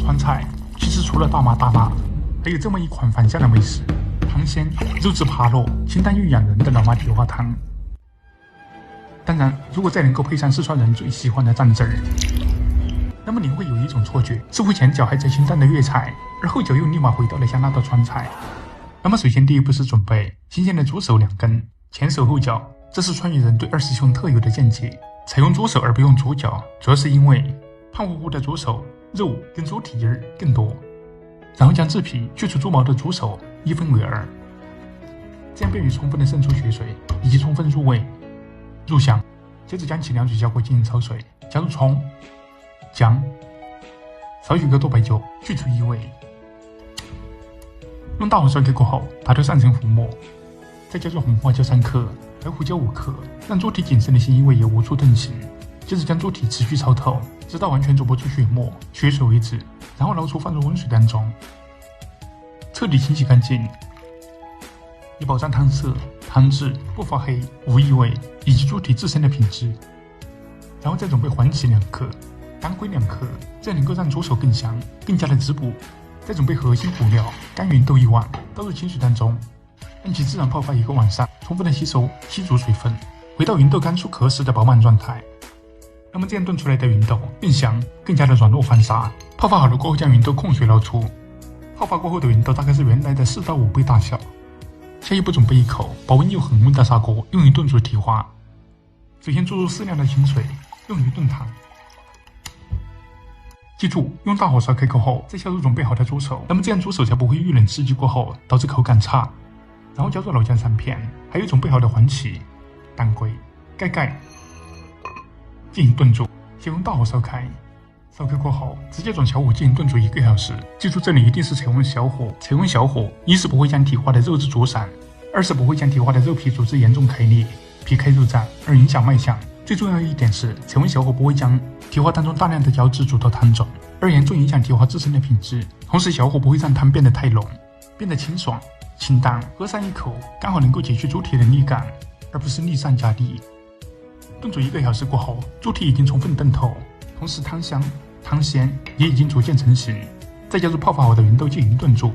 川菜其实除了大麻大辣，还有这么一款返乡的美食——汤鲜肉质扒落、清淡又养人的老妈蹄花汤。当然，如果再能够配上四川人最喜欢的蘸汁儿，那么你会有一种错觉，似乎前脚还在清淡的粤菜，而后脚又立马回到了香辣的川菜。那么首先第一步是准备新鲜的猪手2根，前手后脚，这是川渝人对二师兄特有的见解。采用猪手而不用猪脚，主要是因为胖乎乎的猪手肉跟猪蹄儿更多。然后将制皮去除猪毛的猪手一分为2，这样便于充分的渗出血水以及充分入味入香。接着将其凉水下锅进行焯水，加入葱、姜，少许个多白酒去除异味。用大火烧开过后，把头上成糊末，再加入红花椒3克、白胡椒5克，让猪蹄仅剩的腥异味也无处遁形。接着将猪蹄持续焯透，直到完全煮不出血沫、血水为止，然后捞出放入温水当中，彻底清洗干净，以保障汤色、汤质不发黑、无异味以及猪蹄自身的品质。然后再准备黄芪2克、当归2克，这样能够让猪手更香、更加的滋补。再准备核心辅料干芸豆1碗，倒入清水当中，让其自然泡发1个晚上，充分的吸足水分，回到芸豆刚出壳时的饱满状态。那么这样炖出来的芸豆更香，更加的软糯翻沙。泡发好了过后，将芸豆控水捞出。泡发过后的芸豆大概是原来的4到5倍大小。下一步准备一口保温又恒温的砂锅，用于炖煮蹄花。首先注入适量的清水，用于炖汤。记住，用大火烧开口后，再下入准备好的猪手，那么这样猪手才不会遇冷刺激过后导致口感差。然后加入老姜3片，还有准备好的黄芪、当归，盖盖，进行炖煮。先用大火烧开，烧开过后，直接转小火进行炖煮1个小时。记住，这里一定是采用小火。采用小火，一是不会将蹄花的肉质煮散，二是不会将蹄花的肉皮组织严重开裂、皮开肉绽，而影响卖相。最重要一点是，采用小火不会将蹄花当中大量的胶质煮到汤中，而严重影响蹄花自身的品质。同时，小火不会让汤变得太浓，变得清爽、清淡，喝上一口刚好能够解去猪蹄的腻感，而不是腻上加腻。炖煮1个小时过后，猪蹄已经充分炖透，同时汤香、汤鲜也已经逐渐成型。再加入泡发好的芸豆进行炖煮，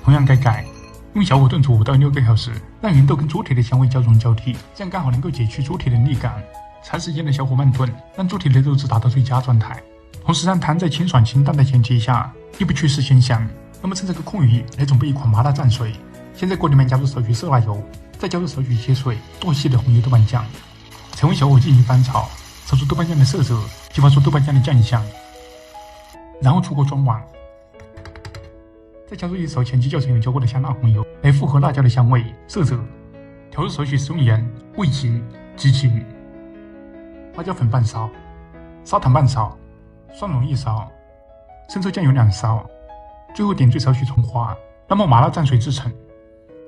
同样盖盖，用小火炖煮5到6个小时，让芸豆跟猪蹄的香味交融交替，这样刚好能够解去猪蹄的腻感。长时间的小火慢炖，让猪蹄的肉质达到最佳状态，同时让汤在清爽清淡的前提下，又不缺失鲜香。那么趁这个空余来准备一款麻辣蘸水。先在锅里面加入少许色辣油，再加入少许切碎剁细的红油豆瓣酱，采用小火进行翻炒，炒出豆瓣酱的色泽，激发出豆瓣酱的酱香。然后出锅装碗，再加入1勺前期较成有浇过的香辣红油，来复合辣椒的香味、色泽。调入少许食用盐、味精、鸡精。花椒粉半勺，砂糖半勺，蒜蓉1勺，生抽酱油2勺，最后点缀少许葱花。那么麻辣蘸水制成，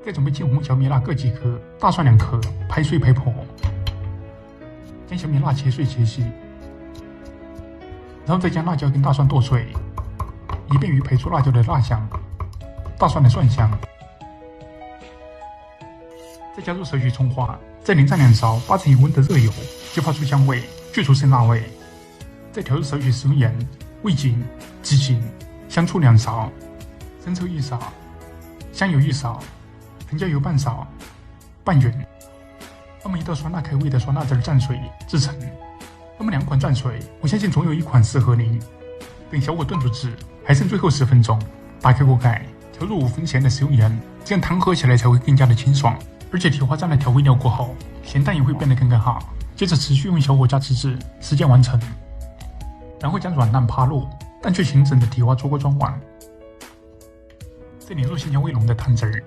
再准备青红小米辣各几颗，大蒜2颗，拍碎拍破，将小米辣切碎切细，然后再将辣椒跟大蒜剁碎，以便于排出辣椒的辣香、大蒜的蒜香。再加入少许葱花，再淋上2勺8成油温的热油，激发出香味，去除生辣味。再调入少许食用盐、味精、鸡精、香醋2勺，生抽1勺，香油1勺，藤椒油半勺，拌匀。那么一道酸辣开胃的酸辣汁蘸水制成。那么2款蘸水，我相信总有一款适合您。等小火炖煮至还剩最后10分钟，打开锅盖，调入5分咸的食用盐，这样汤喝起来才会更加的清爽。而且蹄花蘸了调味料过后，咸淡也会变得刚刚好。接着持续用小火加持至时间完成，然后将软烂趴落但却形整的蹄花出锅装碗，再淋入鲜香味浓的汤汁儿，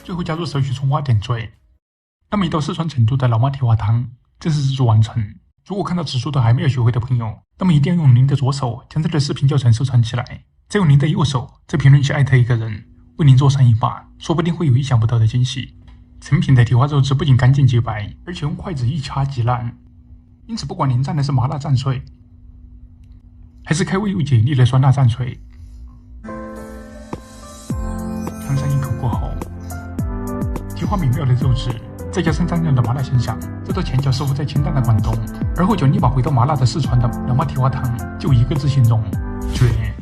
最后加入少许葱花点缀。那么一道四川成都的老妈蹄花汤正式制作完成。如果看到此处都还没有学会的朋友，那么一定要用您的左手将这个视频教程收藏起来，再用您的右手在评论区艾特一个人，为您做上一把，说不定会有意想不到的惊喜。成品的蹄花肉质不仅干净洁白，而且用筷子一掐即烂，因此不管您蘸的是麻辣蘸水，还是开胃又解腻的酸辣蘸水，尝上一口过后，蹄花美妙的肉质再加上张亮的麻辣形象，这道前脚师傅在清淡的广东，而后脚立马回到麻辣的四川的老妈蹄花汤，就一个字形容：绝。